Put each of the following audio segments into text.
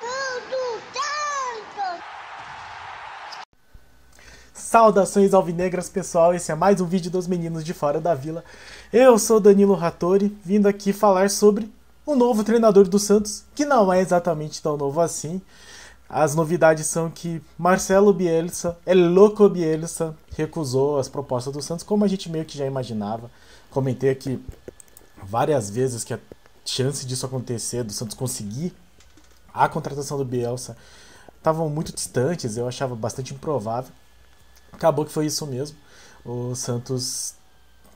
Tudo tanto! Saudações alvinegras, pessoal, esse é mais um vídeo dos meninos de fora da vila. Eu sou Danilo Rattori, vindo aqui falar sobre o novo treinador do Santos, que não é exatamente tão novo assim. As novidades são que Marcelo Bielsa, El Loco Bielsa, recusou as propostas do Santos, como a gente meio que já imaginava. Comentei aqui várias vezes que a chance disso acontecer, do Santos conseguir a contratação do Bielsa, estavam muito distantes, eu achava bastante improvável. Acabou que foi isso mesmo. O Santos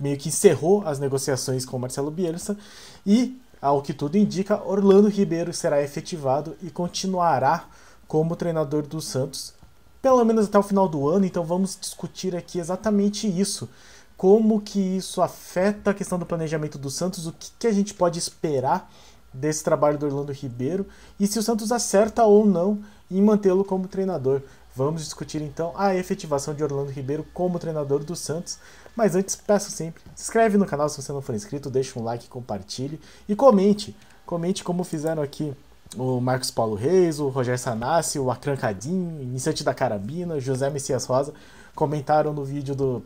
meio que encerrou as negociações com o Marcelo Bielsa e, ao que tudo indica, Orlando Ribeiro será efetivado e continuará como treinador do Santos, pelo menos até o final do ano. Então vamos discutir aqui exatamente isso. Como que isso afeta a questão do planejamento do Santos, o que a gente pode esperar desse trabalho do Orlando Ribeiro e se o Santos acerta ou não em mantê-lo como treinador. Vamos discutir então a efetivação de Orlando Ribeiro como treinador do Santos. Mas antes, peço sempre, se inscreve no canal se você não for inscrito, deixa um like, compartilhe e comente. Comente como fizeram aqui o Marcos Paulo Reis, o Rogério Sanassi, o Acran Cadinho, Iniciante da Carabina, José Messias Rosa, comentaram no vídeo do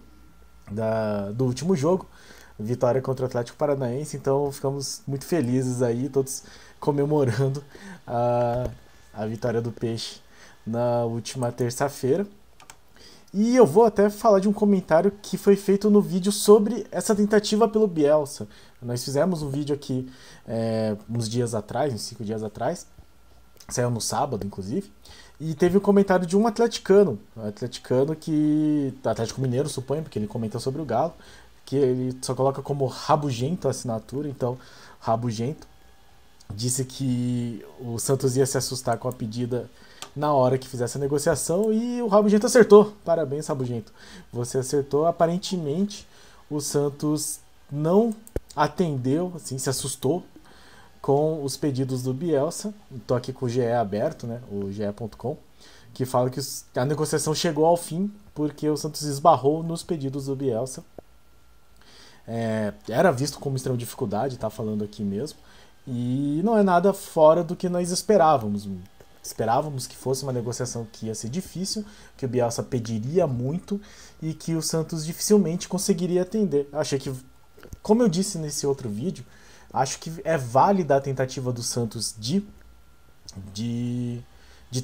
último jogo, vitória contra o Atlético Paranaense. Então ficamos muito felizes aí, todos comemorando a vitória do Peixe na última terça-feira. E eu vou até falar de um comentário que foi feito no vídeo sobre essa tentativa pelo Bielsa. Nós fizemos um vídeo aqui uns dias atrás, uns 5 dias atrás, saiu no sábado, inclusive, e teve um comentário de um atleticano Atlético Mineiro, suponho, porque ele comentou sobre o Galo, que ele só coloca como Rabugento a assinatura. Então, Rabugento disse que o Santos ia se assustar com a pedida na hora que fizesse a negociação, e o Rabugento acertou. Parabéns, Rabugento. Você acertou. Aparentemente, o Santos não atendeu, assim, se assustou com os pedidos do Bielsa. Estou aqui com o GE aberto, né, o ge.com, que fala que a negociação chegou ao fim porque o Santos esbarrou nos pedidos do Bielsa. Era visto como extrema dificuldade, tá falando aqui mesmo, e não é nada fora do que nós esperávamos. Esperávamos que fosse uma negociação que ia ser difícil, que o Bielsa pediria muito e que o Santos dificilmente conseguiria atender. Achei que, como eu disse nesse outro vídeo, acho que é válida a tentativa do Santos de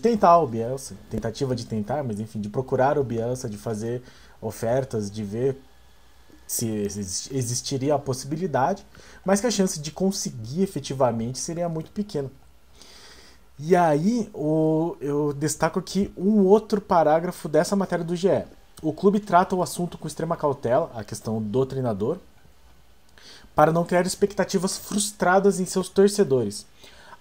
tentar o Bielsa, tentativa de tentar, mas enfim, de procurar o Bielsa, de fazer ofertas, de ver se existiria a possibilidade, mas que a chance de conseguir efetivamente seria muito pequena. E aí eu destaco aqui um outro parágrafo dessa matéria do GE. O clube trata o assunto com extrema cautela, a questão do treinador, para não criar expectativas frustradas em seus torcedores.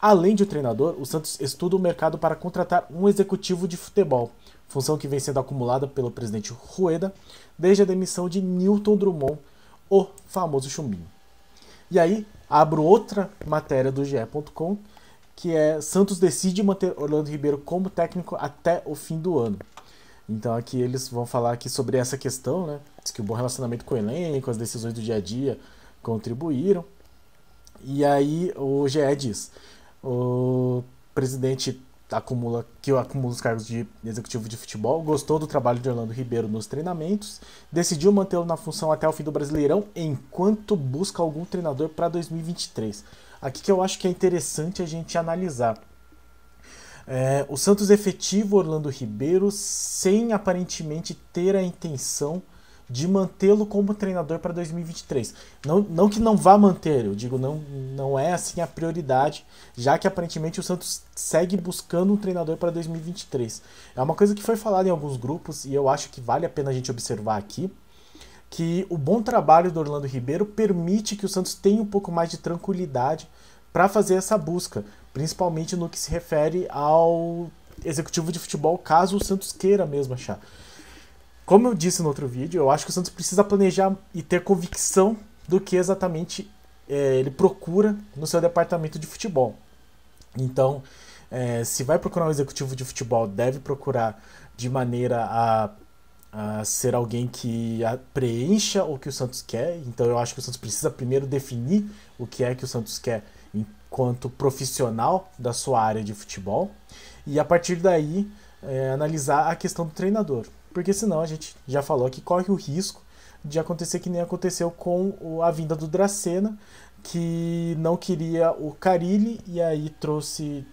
Além de um treinador, o Santos estuda o mercado para contratar um executivo de futebol, função que vem sendo acumulada pelo presidente Rueda desde a demissão de Newton Drummond, o famoso chumbinho. E aí, abro outra matéria do ge.com, que é: Santos decide manter Orlando Ribeiro como técnico até o fim do ano. Então aqui eles vão falar aqui sobre essa questão, né? Diz que o bom relacionamento com o elenco, as decisões do dia a dia contribuíram. E aí o GE diz: o presidente acumula os cargos de executivo de futebol, gostou do trabalho de Orlando Ribeiro nos treinamentos, decidiu mantê-lo na função até o fim do Brasileirão, enquanto busca algum treinador para 2023. Aqui que eu acho que é interessante a gente analisar. O Santos efetiva Orlando Ribeiro sem aparentemente ter a intenção de mantê-lo como treinador para 2023. Não que não vá manter, eu digo, não é assim a prioridade, já que aparentemente o Santos segue buscando um treinador para 2023. É uma coisa que foi falada em alguns grupos e eu acho que vale a pena a gente observar aqui, que o bom trabalho do Orlando Ribeiro permite que o Santos tenha um pouco mais de tranquilidade para fazer essa busca, principalmente no que se refere ao executivo de futebol, caso o Santos queira mesmo achar. Como eu disse no outro vídeo, eu acho que o Santos precisa planejar e ter convicção do que exatamente ele procura no seu departamento de futebol. Então, se vai procurar um executivo de futebol, deve procurar de maneira a ser alguém que preencha o que o Santos quer. Então eu acho que o Santos precisa primeiro definir o que é que o Santos quer quanto profissional da sua área de futebol e a partir daí analisar a questão do treinador. Porque senão a gente já falou que corre o risco de acontecer que nem aconteceu com a vinda do Dracena, que não queria o Carille e aí trouxe...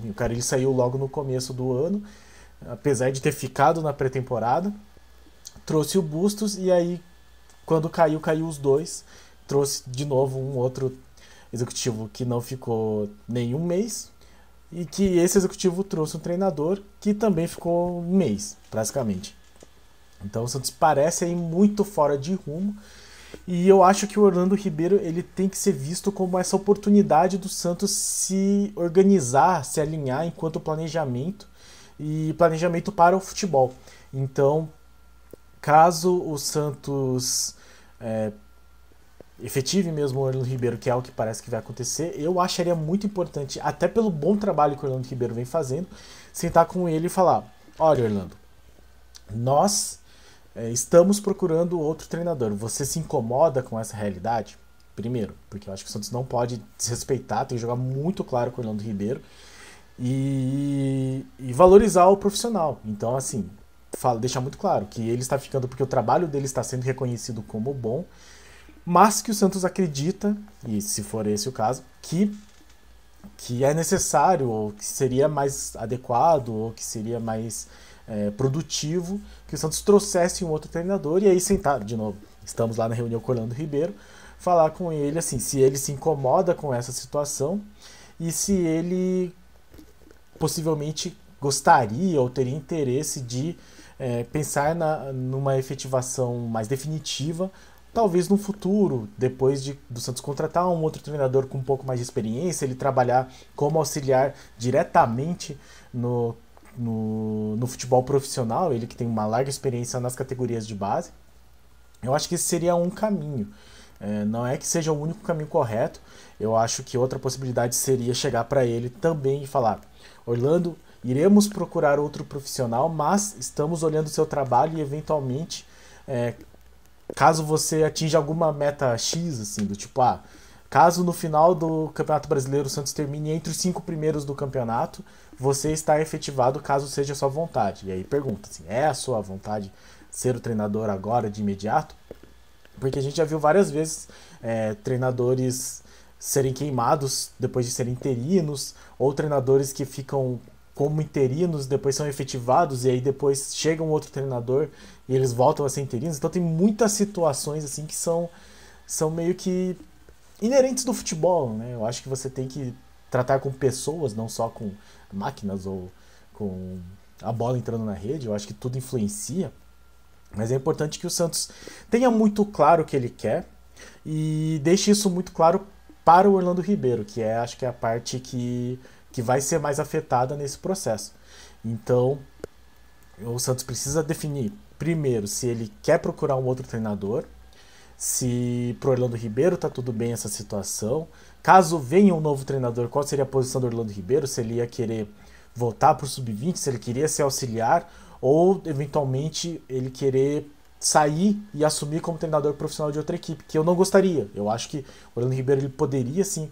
O Carille saiu logo no começo do ano, apesar de ter ficado na pré-temporada, trouxe o Bustos e aí quando caiu os dois, trouxe de novo um outro executivo que não ficou nenhum mês e que esse executivo trouxe um treinador que também ficou um mês, praticamente. Então o Santos parece aí muito fora de rumo e eu acho que o Orlando Ribeiro ele tem que ser visto como essa oportunidade do Santos se organizar, se alinhar enquanto planejamento e planejamento para o futebol. Então, caso o Santos efetive mesmo o Orlando Ribeiro, que é o que parece que vai acontecer, eu acharia muito importante, até pelo bom trabalho que o Orlando Ribeiro vem fazendo, sentar com ele e falar: olha, Orlando, nós estamos procurando outro treinador. Você se incomoda com essa realidade? Primeiro, porque eu acho que o Santos não pode desrespeitar, tem que jogar muito claro com o Orlando Ribeiro e valorizar o profissional. Então, assim, deixar muito claro que ele está ficando porque o trabalho dele está sendo reconhecido como bom, mas que o Santos acredita, e se for esse o caso, que é necessário, ou que seria mais adequado, ou que seria mais produtivo que o Santos trouxesse um outro treinador e aí sentar de novo. Estamos lá na reunião com o Orlando Ribeiro, falar com ele assim, se ele se incomoda com essa situação e se ele possivelmente gostaria ou teria interesse de pensar numa efetivação mais definitiva, talvez no futuro, depois do Santos contratar um outro treinador com um pouco mais de experiência, ele trabalhar como auxiliar diretamente no futebol profissional, ele que tem uma larga experiência nas categorias de base. Eu acho que esse seria um caminho. Não é que seja o único caminho correto, eu acho que outra possibilidade seria chegar para ele também e falar: Orlando, iremos procurar outro profissional, mas estamos olhando o seu trabalho e eventualmente, caso você atinja alguma meta X, assim, do tipo, caso no final do Campeonato Brasileiro o Santos termine entre os 5 primeiros do campeonato, você está efetivado caso seja a sua vontade. E aí pergunta assim, é a sua vontade ser o treinador agora, de imediato? Porque a gente já viu várias vezes treinadores serem queimados depois de serem interinos, ou treinadores que ficam como interinos, depois são efetivados, e aí depois chega um outro treinador e eles voltam a ser interinos. Então tem muitas situações assim que são meio que inerentes do futebol, né? Eu acho que você tem que tratar com pessoas, não só com máquinas ou com a bola entrando na rede. Eu acho que tudo influencia, mas é importante que o Santos tenha muito claro o que ele quer e deixe isso muito claro para o Orlando Ribeiro, que acho que é a parte que vai ser mais afetada nesse processo. Então, o Santos precisa definir, primeiro, se ele quer procurar um outro treinador, se pro Orlando Ribeiro tá tudo bem essa situação. Caso venha um novo treinador, qual seria a posição do Orlando Ribeiro? Se ele ia querer voltar pro Sub-20, se ele queria ser auxiliar, ou eventualmente ele querer sair e assumir como treinador profissional de outra equipe, que eu não gostaria. Eu acho que o Orlando Ribeiro ele poderia, sim,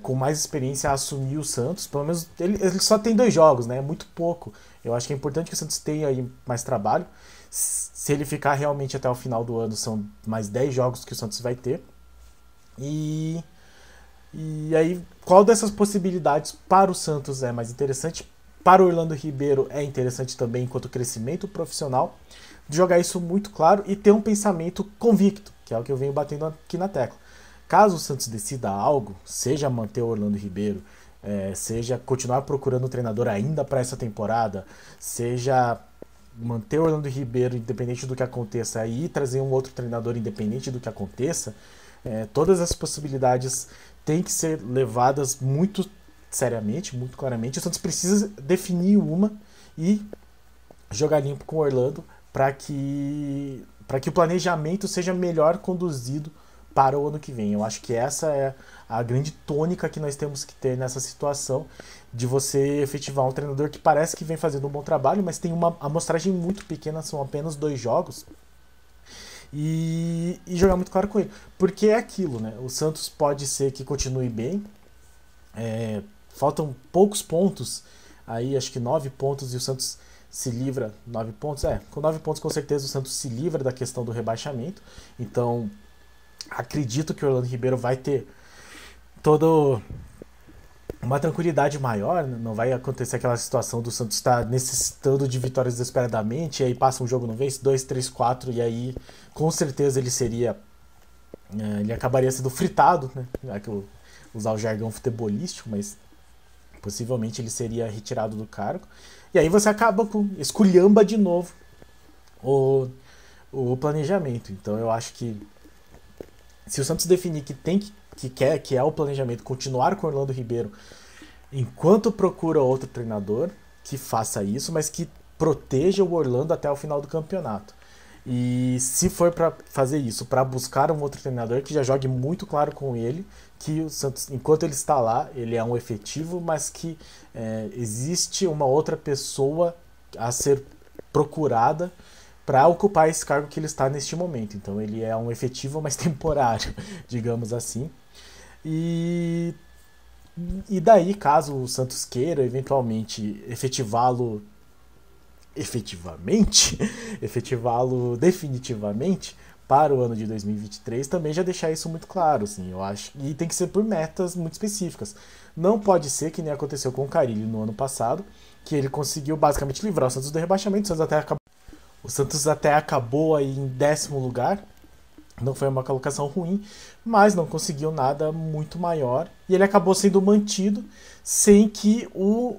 com mais experiência, assumir o Santos. Pelo menos ele só tem 2 jogos, né? É muito pouco. Eu acho que é importante que o Santos tenha aí mais trabalho. Se ele ficar realmente até o final do ano, são mais 10 jogos que o Santos vai ter. E aí, qual dessas possibilidades para o Santos é mais interessante? Para o Orlando Ribeiro é interessante também, enquanto crescimento profissional, de jogar isso muito claro e ter um pensamento convicto, que é o que eu venho batendo aqui na tecla. Caso o Santos decida algo, seja manter o Orlando Ribeiro, seja continuar procurando um treinador ainda para essa temporada, seja manter o Orlando Ribeiro independente do que aconteça e trazer um outro treinador independente do que aconteça, todas as possibilidades têm que ser levadas muito seriamente, muito claramente. O Santos precisa definir uma e jogar limpo com o Orlando para que o planejamento seja melhor conduzido para o ano que vem. Eu acho que essa é a grande tônica que nós temos que ter nessa situação de você efetivar um treinador que parece que vem fazendo um bom trabalho, mas tem uma amostragem muito pequena, são apenas 2 jogos, e jogar muito claro com ele. Porque é aquilo, né? O Santos pode ser que continue bem, Faltam poucos pontos, aí acho que 9 pontos, e o Santos se livra. 9 pontos? Com 9 pontos com certeza o Santos se livra da questão do rebaixamento. Então acredito que o Orlando Ribeiro vai ter toda uma tranquilidade maior, não vai acontecer aquela situação do Santos estar necessitando de vitórias desesperadamente, e aí passa um jogo, não vence, 2, 3, 4, e aí com certeza ele acabaria sendo fritado, né? Usar o jargão futebolístico, mas possivelmente ele seria retirado do cargo. E aí você acaba esculhamba de novo o planejamento. Então eu acho que se o Santos definir que é o planejamento continuar com o Orlando Ribeiro enquanto procura outro treinador, que faça isso, mas que proteja o Orlando até o final do campeonato. E se for para fazer isso, para buscar um outro treinador, que já jogue muito claro com ele que o Santos, enquanto ele está lá, ele é um efetivo, mas que existe uma outra pessoa a ser procurada para ocupar esse cargo que ele está neste momento. Então ele é um efetivo, mas temporário, digamos assim. E daí, caso o Santos queira eventualmente efetivá-lo definitivamente para o ano de 2023, também já deixar isso muito claro, assim, eu acho. E tem que ser por metas muito específicas. Não pode ser que nem aconteceu com o Carille no ano passado, que ele conseguiu basicamente livrar o Santos do rebaixamento. O Santos até acabou aí em 10º lugar. Não foi uma colocação ruim, mas não conseguiu nada muito maior. E ele acabou sendo mantido sem que o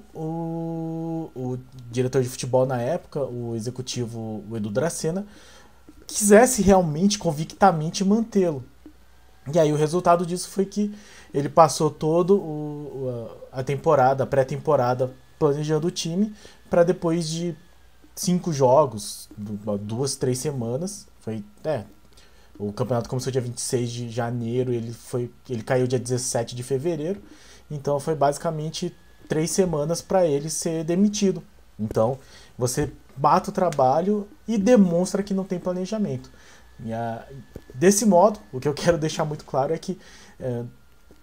diretor de futebol na época, o executivo, o Edu Dracena, quisesse realmente, convictamente mantê-lo. E aí o resultado disso foi que ele passou toda a pré-temporada, planejando o time, para depois de 5 jogos, 2, 3 semanas, o campeonato começou dia 26 de janeiro, ele caiu dia 17 de fevereiro, então foi basicamente 3 semanas para ele ser demitido. Então você mata o trabalho e demonstra que não tem planejamento. Desse modo, o que eu quero deixar muito claro é que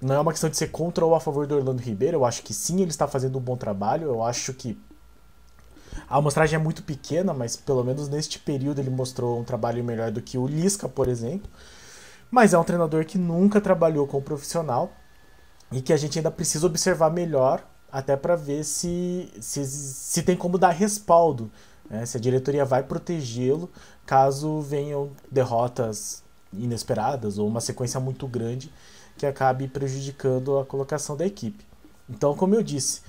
não é uma questão de ser contra ou a favor do Orlando Ribeiro. Eu acho que sim, ele está fazendo um bom trabalho. Eu acho que a amostragem é muito pequena, mas pelo menos neste período ele mostrou um trabalho melhor do que o Lisca, por exemplo. Mas é um treinador que nunca trabalhou como profissional e que a gente ainda precisa observar melhor, até para ver se tem como dar respaldo, né? Se a diretoria vai protegê-lo caso venham derrotas inesperadas ou uma sequência muito grande que acabe prejudicando a colocação da equipe. Então, como eu disse,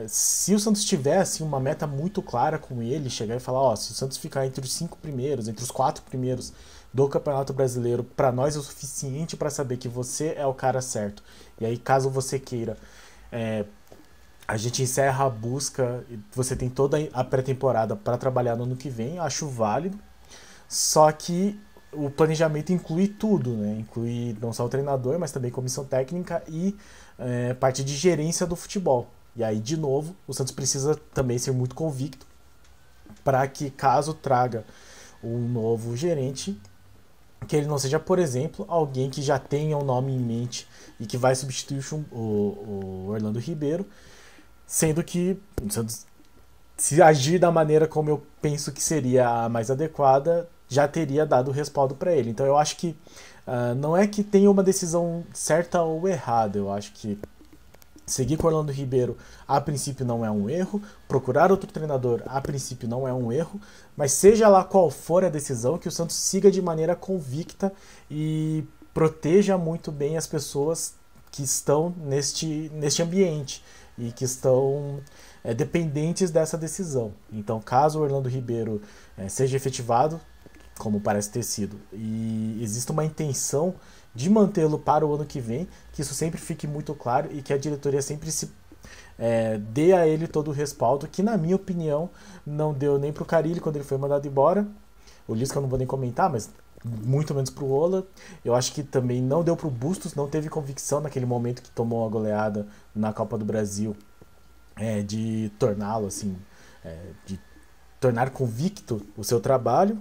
se o Santos tivesse uma meta muito clara com ele, chegar e falar, se o Santos ficar entre os 5 primeiros, entre os 4 primeiros do Campeonato Brasileiro, para nós é o suficiente para saber que você é o cara certo. E aí, caso você queira, a gente encerra a busca, você tem toda a pré-temporada para trabalhar no ano que vem, acho válido. Só que o planejamento inclui tudo, né? Inclui não só o treinador, mas também comissão técnica e parte de gerência do futebol. E aí, de novo, o Santos precisa também ser muito convicto para que, caso traga um novo gerente, que ele não seja, por exemplo, alguém que já tenha um nome em mente e que vai substituir o Orlando Ribeiro, sendo que o Santos, se agir da maneira como eu penso que seria a mais adequada, já teria dado respaldo para ele. Então eu acho que não é que tenha uma decisão certa ou errada. Eu acho que seguir com o Orlando Ribeiro a princípio não é um erro, procurar outro treinador a princípio não é um erro, mas seja lá qual for a decisão, que o Santos siga de maneira convicta e proteja muito bem as pessoas que estão neste ambiente e que estão dependentes dessa decisão. Então, caso o Orlando Ribeiro seja efetivado, como parece ter sido, e existe uma intenção de mantê-lo para o ano que vem, que isso sempre fique muito claro e que a diretoria sempre dê a ele todo o respaldo, que na minha opinião não deu nem pro Carille quando ele foi mandado embora. O Lisca eu não vou nem comentar, mas muito menos pro Ola. Eu acho que também não deu pro Bustos, não teve convicção naquele momento que tomou a goleada na Copa do Brasil, de torná-lo assim, de tornar convicto o seu trabalho.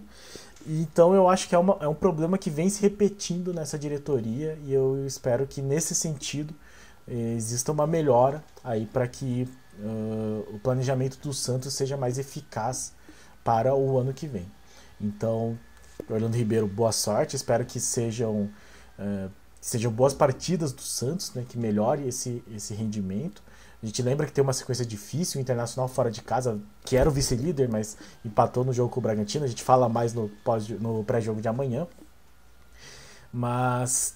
Então eu acho que é um problema que vem se repetindo nessa diretoria, e eu espero que nesse sentido exista uma melhora aí para que o planejamento do Santos seja mais eficaz para o ano que vem. Então, Orlando Ribeiro, boa sorte, espero que sejam boas partidas do Santos, né, que melhore esse rendimento. A gente lembra que tem uma sequência difícil, o Internacional fora de casa, que era o vice-líder, mas empatou no jogo com o Bragantino. A gente fala mais no pré-jogo de amanhã. Mas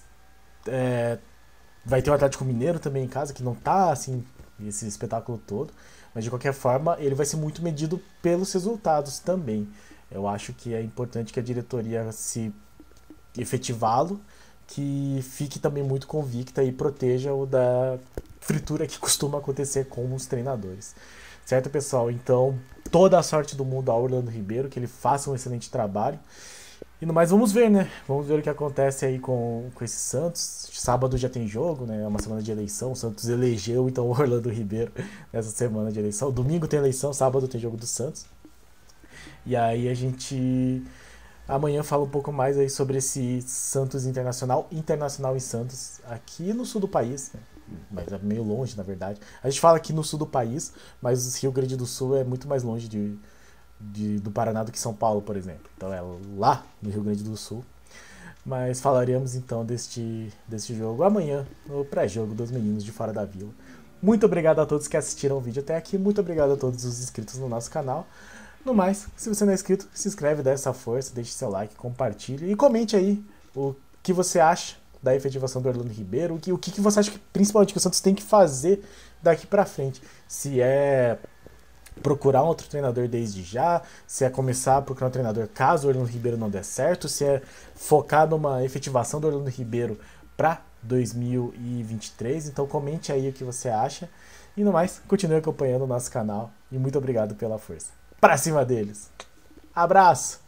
vai ter o Atlético Mineiro também em casa, que não tá assim, esse espetáculo todo. Mas de qualquer forma, ele vai ser muito medido pelos resultados também. Eu acho que é importante que a diretoria se efetivá-lo, que fique também muito convicta e proteja o da fritura que costuma acontecer com os treinadores. Certo, pessoal? Então, toda a sorte do mundo ao Orlando Ribeiro, que ele faça um excelente trabalho. E no mais, vamos ver, né? Vamos ver o que acontece aí com esse Santos. Sábado já tem jogo, né? É uma semana de eleição. O Santos elegeu, então, o Orlando Ribeiro nessa semana de eleição. Domingo tem eleição, sábado tem jogo do Santos. E aí a gente amanhã fala um pouco mais aí sobre esse Santos Internacional e Santos aqui no sul do país, né? Mas é meio longe, na verdade. A gente fala aqui no sul do país, mas Rio Grande do Sul é muito mais longe do Paraná do que São Paulo, por exemplo. Então é lá no Rio Grande do Sul. Mas falaremos então deste jogo amanhã, no pré-jogo dos meninos de Fora da Vila. Muito obrigado a todos que assistiram o vídeo até aqui. Muito obrigado a todos os inscritos no nosso canal. No mais, se você não é inscrito, se inscreve, dá essa força, deixe seu like, compartilhe e comente aí o que você acha da efetivação do Orlando Ribeiro, o que você acha que principalmente que o Santos tem que fazer daqui pra frente. Se é procurar um outro treinador desde já, se é começar a procurar um treinador caso o Orlando Ribeiro não der certo, se é focar numa efetivação do Orlando Ribeiro para 2023. Então comente aí o que você acha. E no mais, continue acompanhando o nosso canal e muito obrigado pela força. Pra cima deles! Abraço!